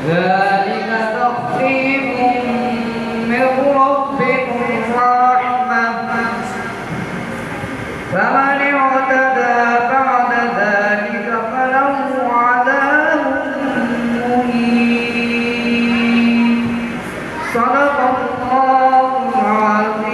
ذلك تخفيف من ربكم ورحمة فمن اعتدى بعد ذلك فله عذاب مهين. صدق الله العظيم.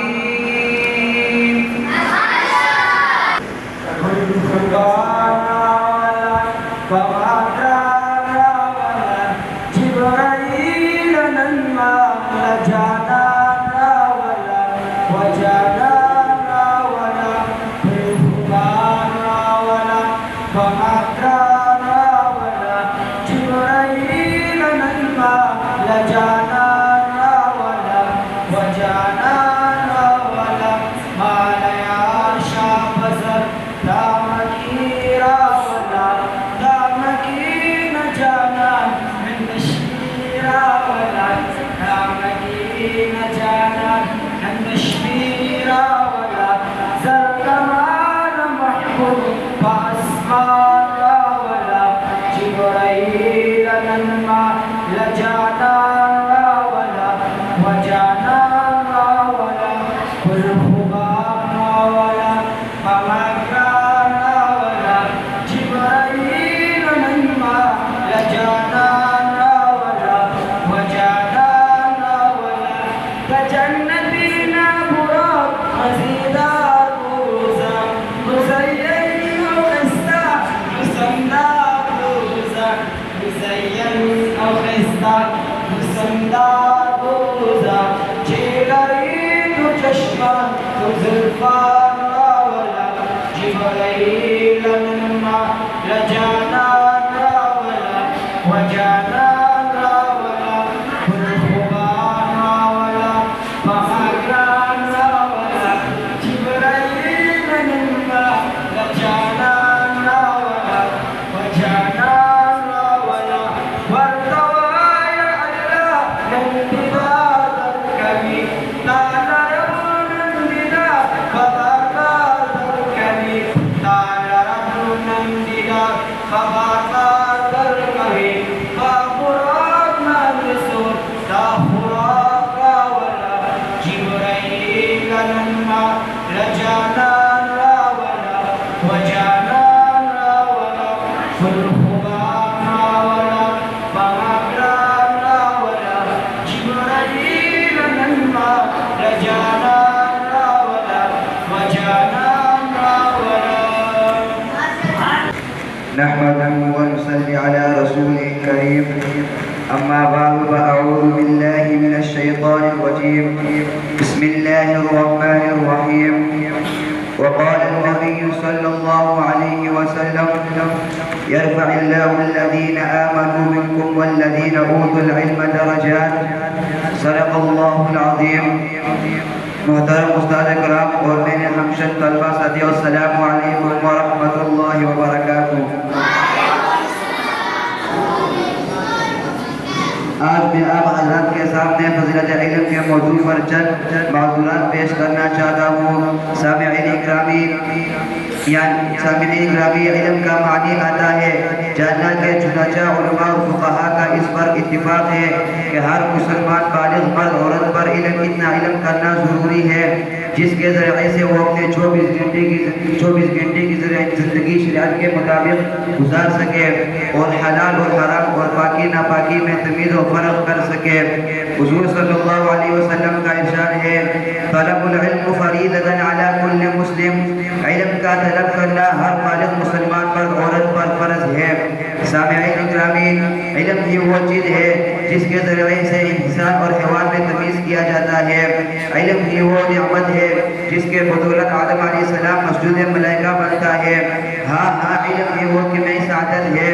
نحمده ونصلي على رسوله الكريم. أما بعد فأعوذ بالله من الشيطان الرجيم. بسم الله الرحمن الرحيم. وقال النبي صلى الله عليه وسلم: يرفع الله الذين آمنوا منكم والذين أوتوا العلم درجات. صدق الله العظيم. मोहतरम उस्ताद कराम और मेरे हमशद तलबा साथियों, अस्सलामु अलैकुम व रहमतुल्लाहि व बरकातुहू। आज मैं आप हज़रात के सामने फज़ीलत इल्म के मौजू पर चंद माज़ूरात पेश करना चाहता हूँ। सामिईन इकरामी, इल्म का मानी आता है जानना के चुनाचा उलमा और फुक़हा का इस पर इत्तिफ़ाक़ है कि हर मुसलमान बालिग़ मर्द औरत पर इतना इल्म करना ज़रूरी है जिसके ज़रिए से वो अपने 24 घंटे की ज़िंदगी शरीयत के मुताबिक गुजार सके और हलाल और हराम और पाकी नापाकी में तमीज़ और फ़र्क कर सके। हुज़ूर सल्लल्लाहु अलैहि वसल्लम का इरशाद है, तलबुल इल्म फ़रीदतन अला कुल्लि मुस्लिम। इल्म का तलब करना हर बालिग़ मुसलमान मर्द औरत पर फ़र्ज़ है। सामिईन इकरामी, इल्म ही वो चीज़ है जिसके ज़रिए से इंसान और हैवान में तमीज़ किया जाता है। इल्म ही वो निअमत है जिसके बदौलत आदम अलैहिस्सलाम मस्जूद मलाइका बनता है। हाँ, इल्म ही वो कीमती सादत है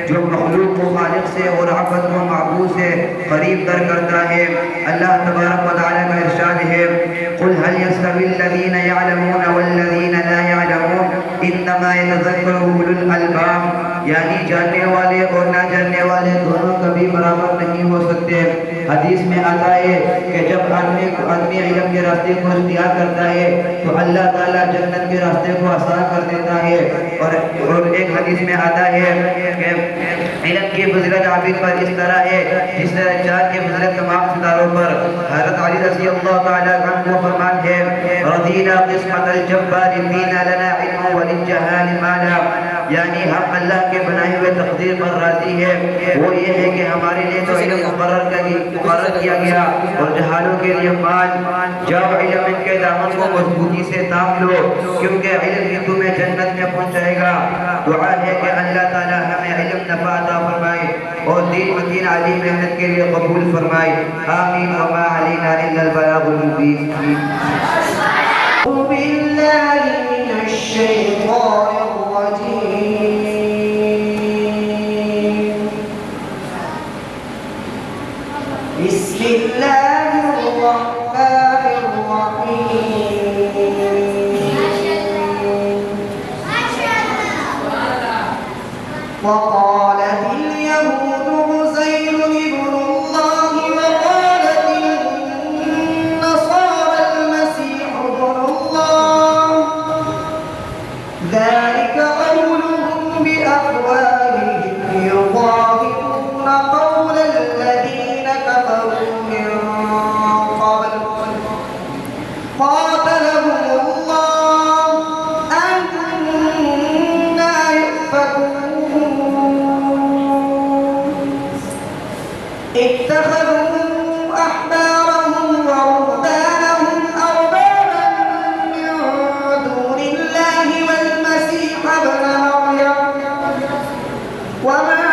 जो मखलूक को खालिक से और अब्द को माबूद से करीब तर करता है। अल्लाह तबारक व तआला का इरशाद है, कुल हल यस्तवी अल्लज़ीना यअलमून वल्लज़ीना ला यअलमून इन्नमा यतज़क्करु उलुल अलबाब। यानी जानने वाले और ना जानने वाले दोनों कभी बराबर नहीं हो सकते। हदीस में आता है कि जब आदमी इल्म के रास्ते को इख्तियार करता है तो अल्लाह ताला जन्नत के रास्ते को आसान कर देता है। और एक हदीस में आता है कि इल्म की फजीलत आबिद पर इस तरह है जिस तरह चाँद की फजीलत तमाम सितारों पर। हज़रत अली रज़ी अल्लाह ताला अन्हु फरमान है रज़ीना क़िस्मतल जब्बार फीना लना इल्म व लिलजहाल माला, यानी हम अल्लाह के बनाए हुए तकदीर पर राजी है। वो ये है कि हमारे लिए तो इल्म मुकर्रर किया गया और जहालों के लिए माल। जाओ इल्म के दामन को मजबूती से थाम लो क्योंकि इल्म ही तुम्हें जन्नत में पहुंचाएगा। दुआ है कि अल्लाह ताला हमें इल्म नफ़ा अता फरमाए और दीन मकीन आली मेहनत के लिए कबूल फरमाए। आमीन व मा अलैना इल्लल बलागुल मुबीन। وقالت اليهود عزير ابن الله وقالت النصارى المسيح ابن الله ذلك قولهم بأفواههم يضاهئون قول الذين كفروا من قبل قاتلهم الله أنى يؤفكون اتخذوا أحبارهم ورهبانهم أربابا من دون الله والمسيح ابن مريم وما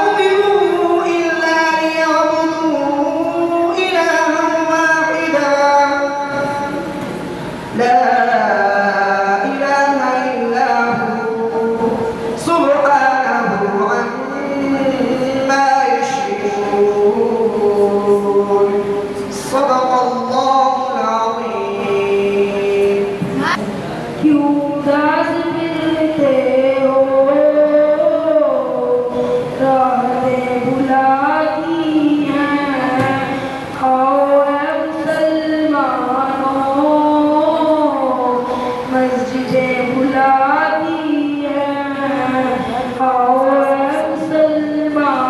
أمروا إلا ليعبدوا إلها واحدا لا إله إلا هو سبحانه عما يشركون صدق الله العظيم क्यों दास मिलते हो राहें बुलाती हैं आओ ऐ मुसलमानों मस्जिदें बुलाती हैं आओ ऐ मुसलमानों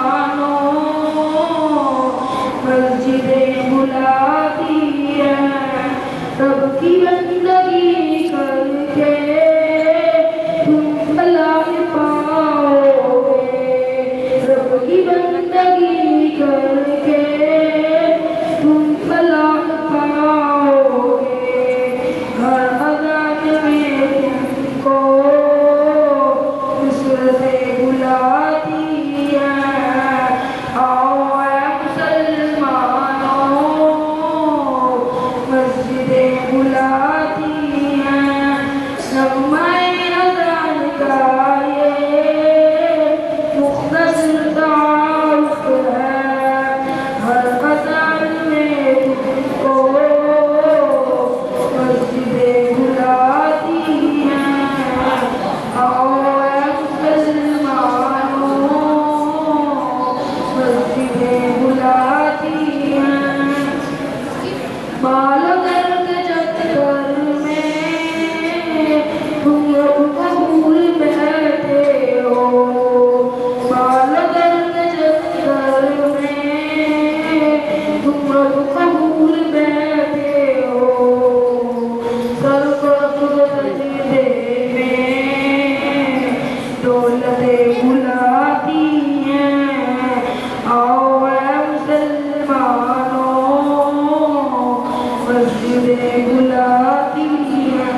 मस्जिदें बुलाती हैं सबकी बंदगी करके तुम अल्लाह पाओगे सबकी बंदगी करके तुम अल्लाह पाओगे हर अज़ान में तुमको नुसरतें बुलाती हैं आओ ऐ मुसलमानों मस्जिदें बुलाती हैं नग़्मे अज़ान का ये मुख़्तसर तारुफ़ है हर अज़ान में तुमको मस्जिदें बुलाती हैं आओ ऐ मुसलमानों मस्जिदें बुलाती हैं बाल दर्द चक्कर में तुम कबूल बैठे हो बाल दर्द चक्कर में तुम कबूल बैठे हो सर को सजदे में दौलतें बुलाती हैं आओ ऐ मुसलमानों मस्जिदें बुलाती हैं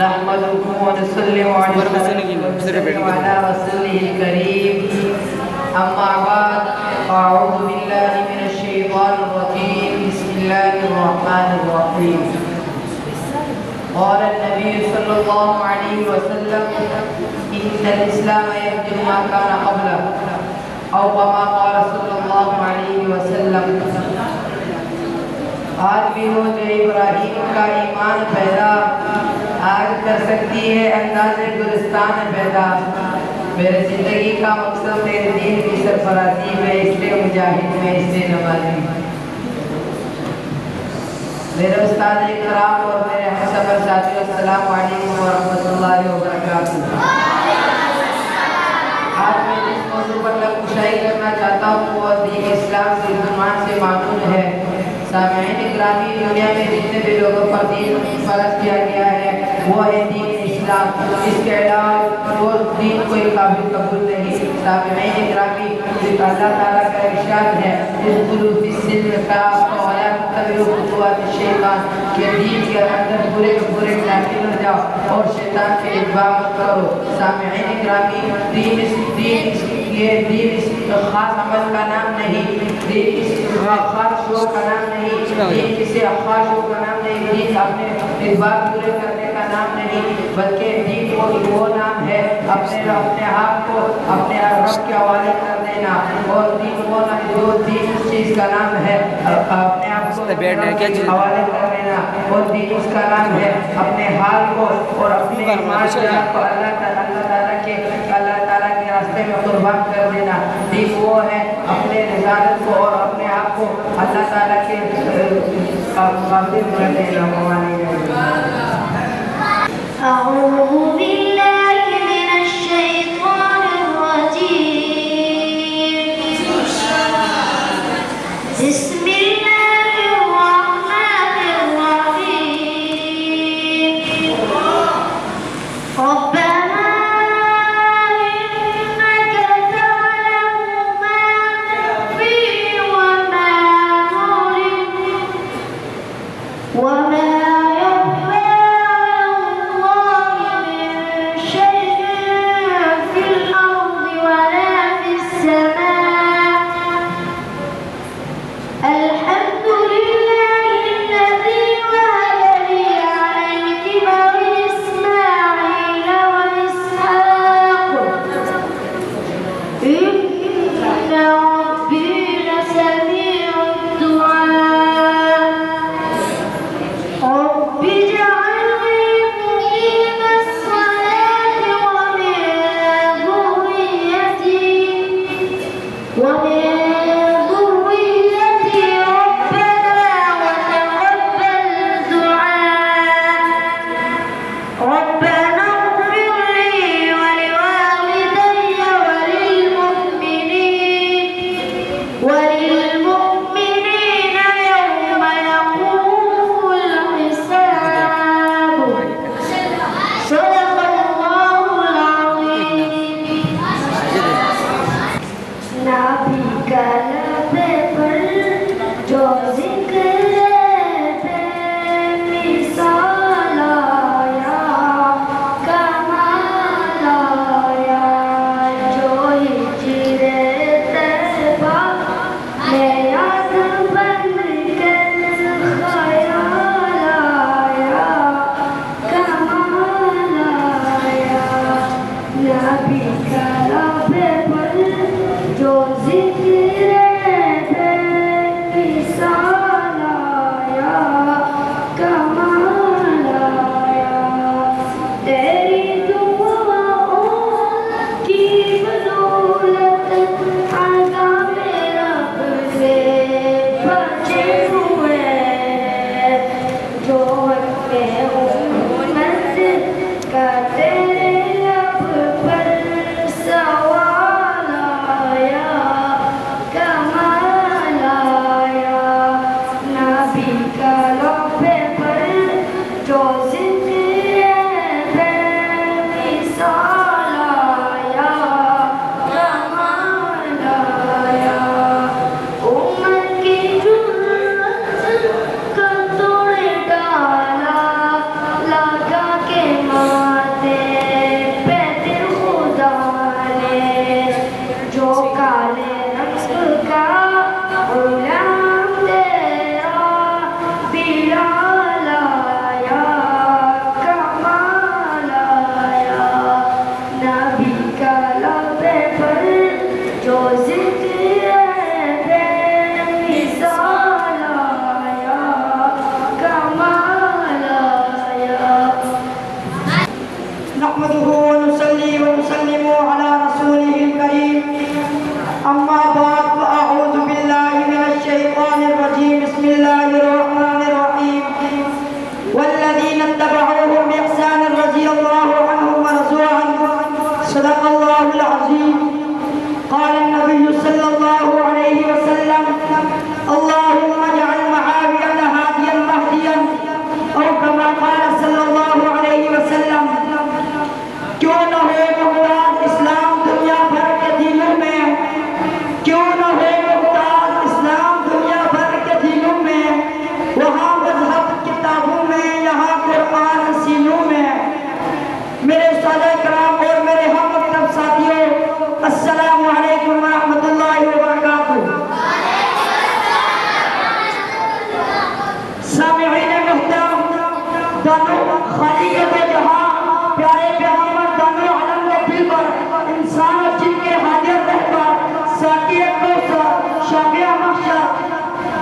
नहमदुहु व नसल्लि अला रसूलिल करीम अम्मा बाद अऊज़ु बिल्लाहि मिनश शैतानिर रजीम बिस्मिल्लाहिर रहमानिर रहीम قال النبي صلى الله عليه وسلم إن الإسلام يهدم ما كان قبله أو كما قال صلى الله عليه وسلم आज भी वो जो इब्राहिम का ईमान पैदा आज कर सकती है अंदाज़े गुलिस्तान पैदा। मेरे ज़िंदगी का मकसद मेरे दीन की सरफराजी में, इसलिए मुजाहिद में, इसलिए नमाजी। मेरे उस्ताद इकराम और मेरे हमसफर साथियों, अस्सलाम वालेकुम व रहमतुल्लाहि व बरकातुहू। आज मैं जिस मौजू पर लफ्ज़ करना चाहता हूँ वो दीन इस्लाम की जुबान से मालूम है। सामईन ग्रामी, दुनिया में जितने भी लोगों पर दीन फर्ज किया गया है वो है दीन इस्लाम। इसके अलावा वो दीन कोई काबिल कबूल नहीं। सामईन ग्रामी, अल्लाह ताला का इरशाद है के दीन के अंदर पूरे के पूरे दाखिल हो जाओ और शैतान के इत्बा मत करो। सामईन ग्रामी, दीन खास अमल का नाम नहीं, दीन खास शो का नाम नहीं, दीन किसी खास शो का नाम नहीं, दीन अपने इत्बा पूरे करने का नाम नहीं, बल्कि दीन वो नाम है अपने आप को अपने रब के हवाले कर देना। और दीन वो नाम जो दीन उस चीज़ का नाम है अपने आप को हवाले कर देना। और दीन उसका नाम है अपने हाल को और अपने ईमान को अल्लाह ताला के रास्ते में कुर्बान कर देना। दीन वो है अपने रिसालत को और अपने आप को अल्लाह ताला के काबिल कर देना।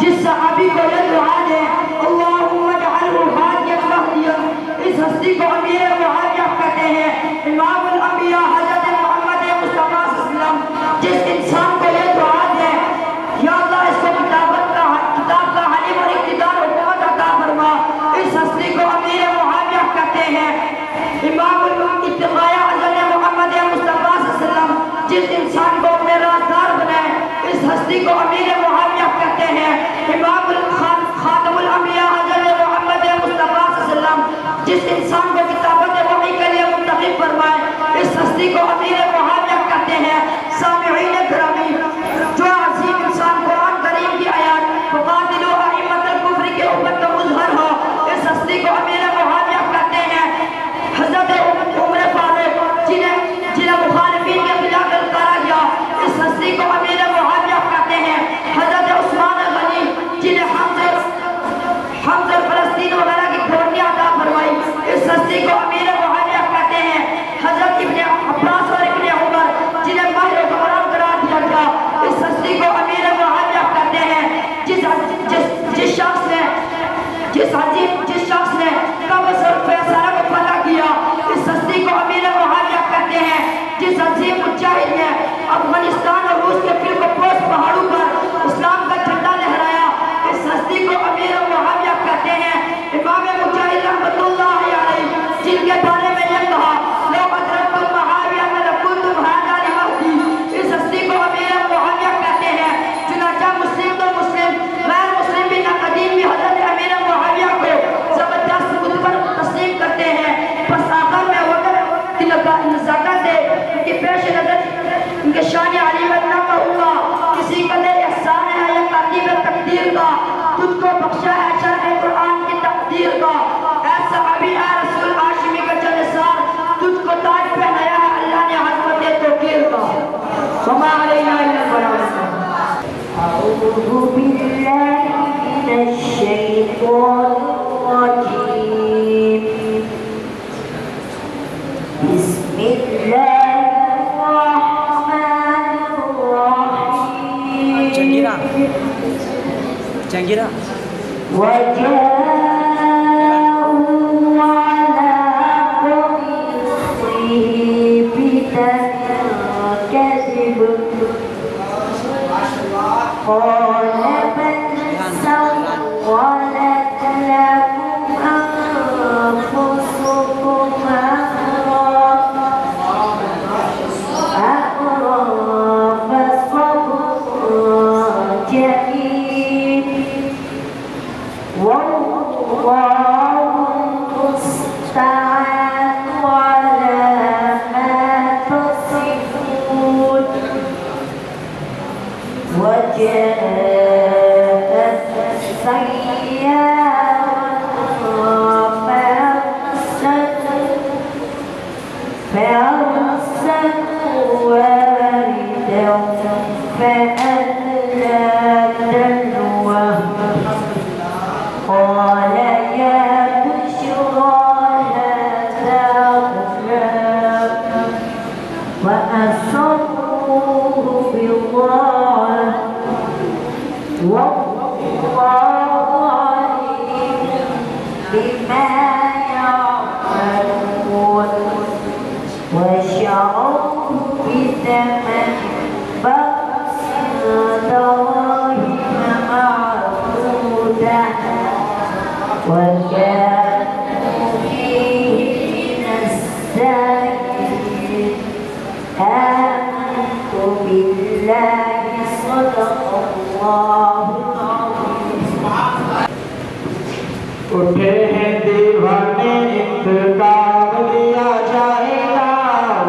जिस सहाबी को ये दुआ दे अल्लाहुम्मा जअलहु हादियन महदियन, इस हस्ती को अमीर मुआविया कहते हैं। इमामुल अंबिया हज़रत मोहम्मद मुस्तफा सल्लल्लाहु अलैहि वसल्लम, जिस इंसान को ये दुआ दे या अल्लाह इसको किताब का हलीम और इक़्तिदार हुकूमत अता फरमा, इस हस्ती को अमीर मुआविया कहते हैं। इमामुल इत्तिक़ाया हज़रत मोहम्मद मुस्तफा सल्लल्लाहु अलैहि वसल्लम, जिस इंसान को अपने राज़दार बनाए, इस हस्ती को अमीर मुआविया कहते हैं। इमामुल खातमुल अंबिया हज़रत मोहम्मद मुस्तफा सल्लल्लाहु अलैहि वसल्लम, जिस इंसान को किताबत वही के लिए मुंतखब फरमाए, इस हस्ती को अमीर मुआविया कहते हैं। सामिईन किरामी, जो अज़ीम इंसान कुरान करीम की आयत फ़क़ातिलू अइम्मतल कुफ्र के ऊपर तो मुज़हर हो, इस हस्ती को अमीर मुआविया कहते हैं। हज़रत उमर फारूक, जिन्हें मुखालिफीन के खिलाफ ललकारा गया, इस हस्ती को अमीर मुआविया कहते हैं। हज़रत उस्मान गनी, जिन्हें हमज़ा फ़लस्तीन वगैरह की खोनियाँ अता फरमाई, इस हस्ती को अमीर मुआविया कहते हैं। हज़रत इब्ने अब्बास और इब्ने उमर, जिन्हें माहिर कुरान करार दिया गया, इस हस्ती को अमीर मुआविया कहते हैं। जिस शख्स ने कब्ज़ और फैसला को फतह किया, इस हस्ती को अमीर मुआविया कहते हैं। जिस अज़ीम मुजाहिद ने अफगानिस्तान और रूस के फिर को पोस्ट पहाड़ों पर इस्लाम का झंडा लहराया, इस हस्ती को अमीर मुआविया कहते हैं। इमाम मुजाहिद रहमतुल्लाह अलैहि, जिनके बारे में यह कहा लो अदरकतुम मुआविया लकुंतुम हादा लिमहदी, इस हस्ती को अमीर मुआविया कहते हैं। चुनांचे मुस्लिम तो मुस्लिम, गैर मुस्लिम भी नक़दीम भी हज़रत अमीर मुआविया को ज़बरदस्त मुतबर तस्लीम करते हैं। बस आखिर में वक़्त की नज़ाकत से उनकी पेश नज़र उनके शान अली वन्ना कहूँगा, किसी कदर एहसान है या ताक़ीब तकदीर का, तुझको बख्शा है शरह कुरान की तकदीर का। ऐ सहाबी ऐ रसूल हाशिमी का जलसार, तुझको ताज पहनाया है अल्लाह ने हज़रत तौक़ीर का। वमा अलैना इल्लल बलाग। अऊज़ु बिल्लाहि मिनश शैतानिर रजीम। बिस्मिल्लाहिर्रहमानिर्रहीम। चंगीरा उठे हैं दीवाने इंतकाम लिया जाएगा,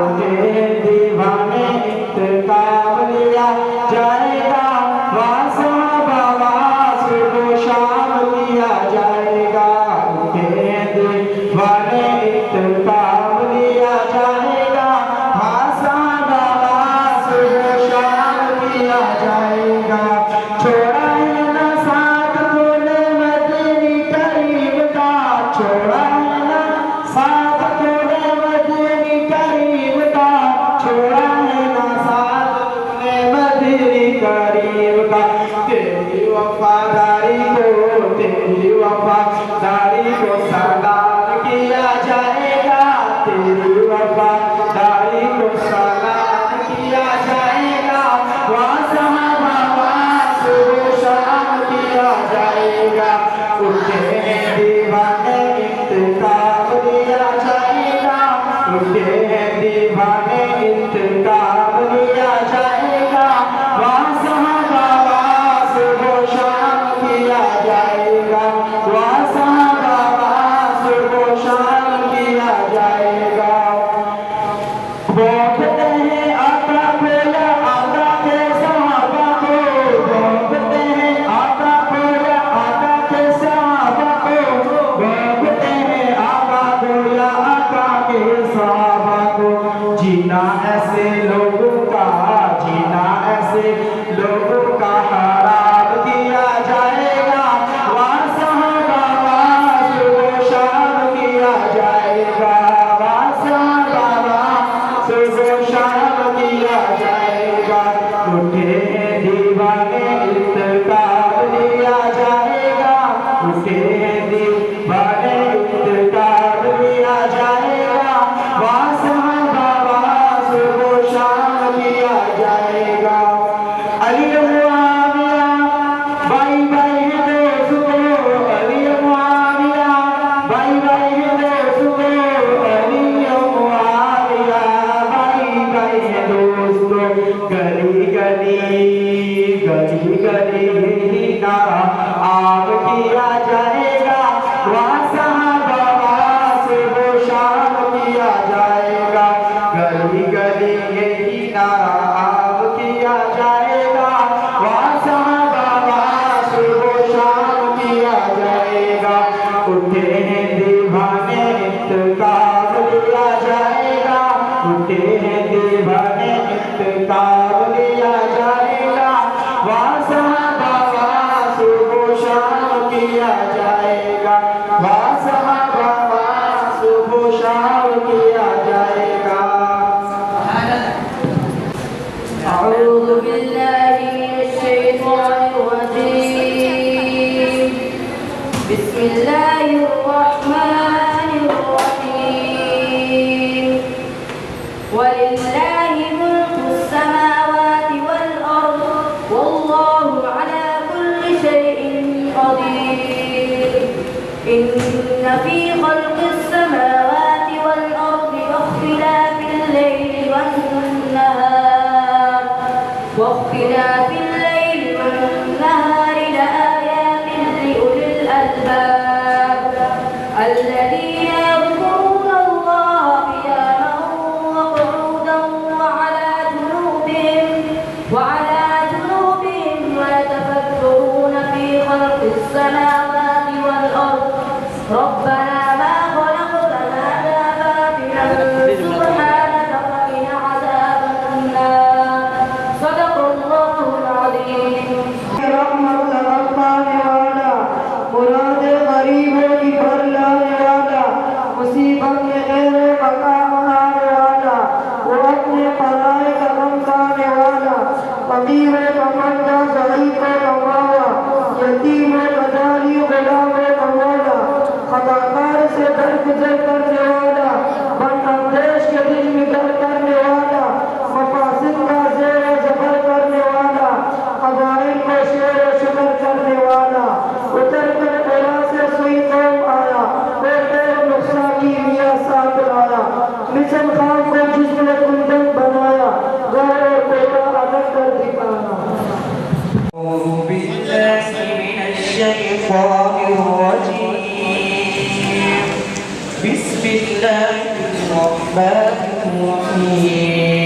उठे हैं दीवाने इंतकाम लिया जाएगा, वास को शाम लिया जाएगा। उठे हैं दीवाने इंतकाम लिया जाएगा, वास को शाम लिया जाएगा। छोड़ा है ना साथ तूने मदनी करीम का, छोड़ा है ना साथ तूने मदनी करीम का, छोड़ा है ना साथ तूने मदनी करीम का। तेरी वफादारी को सलाम किया जाएगा, तेरी वफादारी को सलाम किया जाएगा। वहाँ सहाबा सुबह शाम किया जाएगा, उठे दीवाने इंतकाम लिया जाएगा, उठे दीवाने इंतकाम लिया जाएगा। वहाँ सहाबा सुबह शाम किया जाएगा, वहाँ सहाबा सुबह शाम किया जाएगा। बोलते हैं आका बोला आका के सहाबा को, बोलते हैं आका बोला आका के सहाबा को, बोलते हैं आका बोला आका के सहाबा को। जीना ऐसे लोगों का, जीना ऐसे लोगों का हराम किया जाएगा। वहाँ सहाबा सुबह शाम किया जाएगा, वहाँ सहाबा सुबह शाम किया जाएगा। उठे दीवाने इंतकाम लिया जाएगा, उठे दीवाने इंतकाम लिया जाएगा। वहाँ सहाबा सुबह शाम किया जाएगा। अली मुआविया भाई भाई दोस्तों, अली मुआविया भाई भाई दोस्तों, अली मुआविया भाई भाई दोस्तों। गली गली गली गली ही नारा आग किया जाएगा। वहाँ सहाबा सुबह शाम किया जाएगा, गली गली यही नारा आग किया जाएगा। वहाँ सहाबा सुबह शाम किया जाएगा। उठे हैं दीवाने इंतकाम लिया जाएगा, उठे हैं दीवाने इंतकाम लिया जाएगा। वहाँ सहाबा सुबह शाम किया जाएगा, वहाँ सहाबा सुबह शाम किया जाएगा। أعوذ بالله من الشيطان الرجيم. بسم الله الرحمن الرحيم. ولله ملك السماوات والأرض والله على كل شيء قدير. إن في خلق السماوات والأرض واختلاف الليل والنهار لآيات لأولي الألباب الذين يذكرون الله قياما وقعودا وعلى جنوبهم ويتفكرون في خلق السماوات والأرض ربنا ما خلقت هذا باطلا سبحانك وقنا عذاب النار. صدق الله العظيم. रहमत रब्बानी वाला, मुराद गरीबों की भरलाने वाला, मुसीबत में गैर बका बनाने वाला, वो अपने पराए का गम खाने वाला, फकीर का मंदा ज़ईफ़ का मौला, यतीम का दानी गुलाम का मौला, खताकार से दरगुजर करने वाला, बंदश के दिल में दर करने वाला, मफासिद का ज़ेर ज़बर करने वाला, क़बाइल को शेर शुक्र करने वाला। उतर कर कोरा से सुई कौम आया, कोटे नुक्सा की मियाँ साथ लाया, मिशन खान को जिसने कुंदन बनाया, गौर और कोटा अलग कर दिखाना। أعوذ بالله من الشيطان الرجيم. بسم الله الرحمن الرحيم.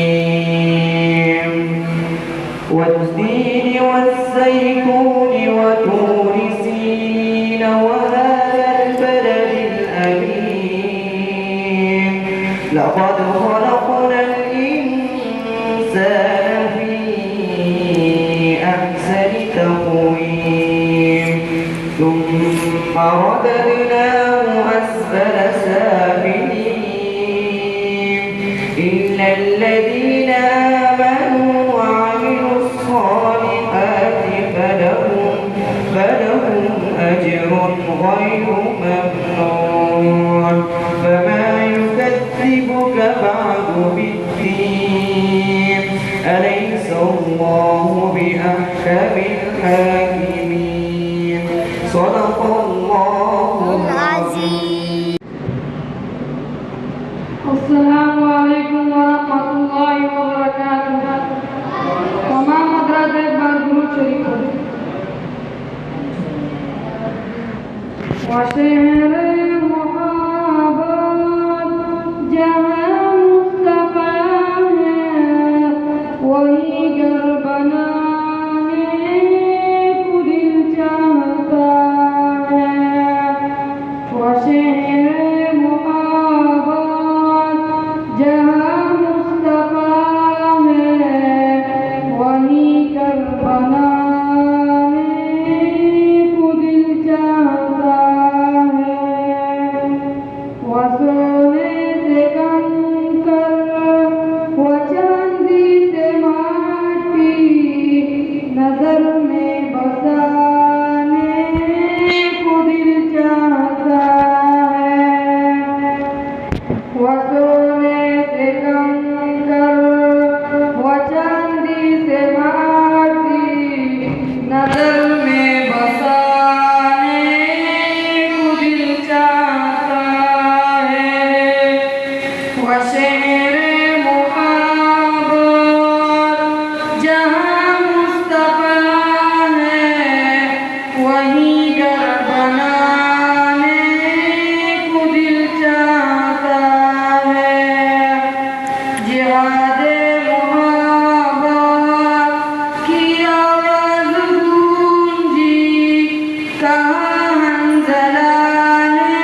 والتين والزيتون وطور سينين وهذا البلد الأمين لقد خلقنا الإنسان في أحسن تقويم ثم رددناه أسفل سافلين إلا الذين آمنوا وعملوا الصالحات فلهم غير ممنون فما يكذبك بعد بالدين أليس الله بأحكم الحاكمين صدق الله العظيم. السلام عليكم ورحمة الله وبركاته. तमाम हज़रात एक बार दुरूद शरीफ पढ़ें। वशहरे मोहब्बत जहाँ मुस्तफ़ा है वही घर बनाने को दिल चाहता है। वशहरे मोहब्बत जहाँ मुस्तफ़ा है वही घर बनाने को दिल चाहता है। वसोने से कंकर व चांदी से माटी नजर में बसाने को दिल चाहता है। वसोने से कंकर व चांदी से माटी नजर में बसाने को दिल चाहता है। वशहरे मोहब्बत जहाँ मुस्तफ़ा है वही घर बनाने को दिल चाहता है। जिहादे मोहब्बत की आवाज़ गूंजी कहाँ हंज़ला ने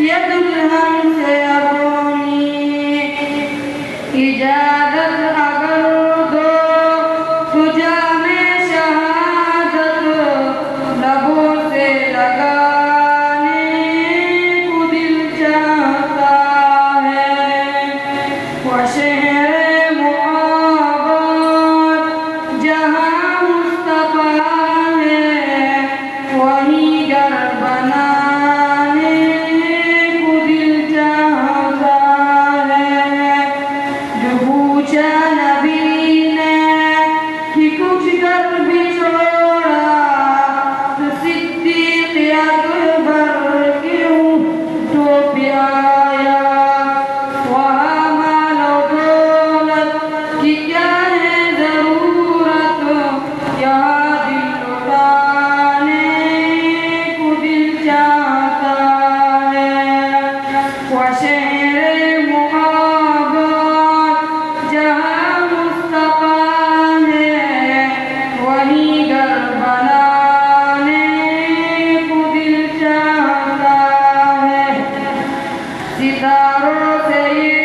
ये दुल्हन से अपनी इजाज़त अगर दो तो जामे शहादत लबों से लगाने को दिल चाहता है। वशहरे मोहब्बत जहाँ मुस्तफ़ा है वही घर बनाने को दिल चाहता है। जो पूछा नबी ने कि कुछ कर भी छोड़ा तो सिद्दीक़ अकबर क्यों टोप आया। वहाँ माल और दौलत की क्या है ज़रूरत यहाँ दिल लुटाने को दिल चाहता है। वशहरे मोहब्बत जहाँ मुस्तफ़ा है वही घर बनाने को दिल चाहता है। सितारों से ये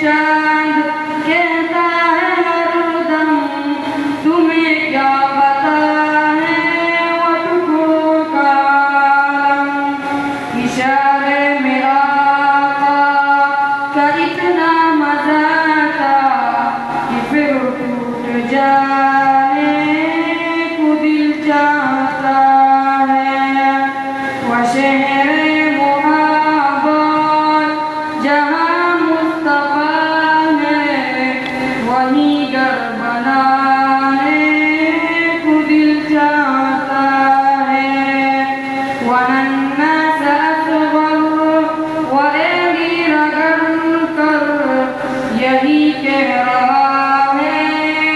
चांद कहता है हरदम तुम्हें क्या पता है वो टुकड़ों का आलम। इशारे में आका का इतना मजा था कि फिर टूट जाने को दिल चाहता है। वशहरे मोहब्बत जहाँ मुस्तफ़ा है वही घर बनाने को दिल चाहता है। वनन्नास असग़र व एड़ी रगड़ कर यही कह रहा है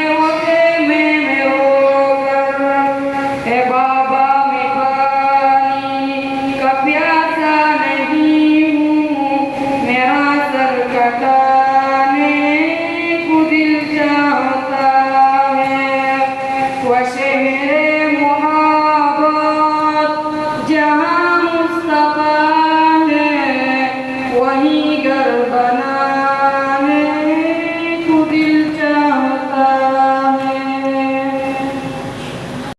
वो खेमे में होकर। ए बाबा मैं पानी का प्यासा नहीं हूँ मेरा सर कटा